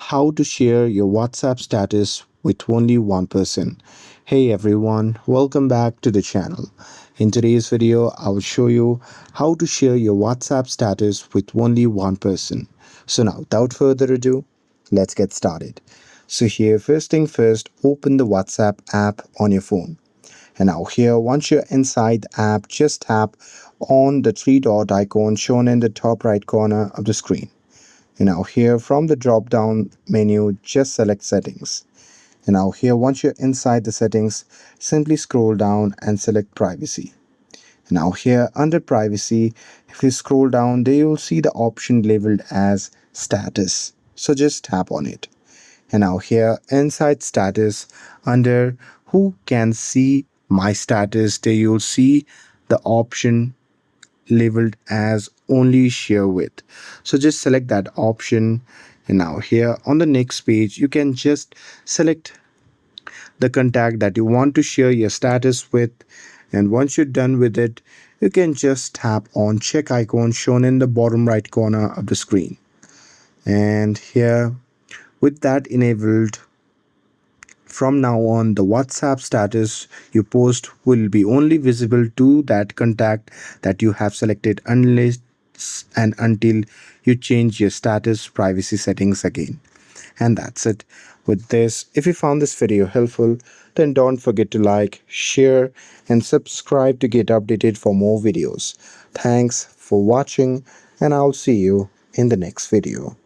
How to share your WhatsApp status with only one person. Hey everyone, welcome back to the channel. In today's video, I will show you how to share your WhatsApp status with only one person. So now, without further ado, let's get started. So here, first thing first, open the WhatsApp app on your phone. And now here, once you're inside the app, just tap on the three dot icon shown in the top right corner of the screen. And now here from the drop down menu, just select settings. And now here, once you're inside the settings, simply scroll down and select privacy. And now here under privacy, if you scroll down, there you'll see the option labeled as status. So just tap on it. And now here inside status, under who can see my status, there you'll see the option labeled as only share with. So just select that option. And now here on the next page, you can just select the contact that you want to share your status with. And once you're done with it, you can just tap on check icon shown in the bottom right corner of the screen. And here, with that enabled, from now on, the WhatsApp status you post will be only visible to that contact that you have selected unless and until you change your status privacy settings again. And that's it. With this, if you found this video helpful, then don't forget to like, share, and subscribe to get updated for more videos. Thanks for watching, and I'll see you in the next video.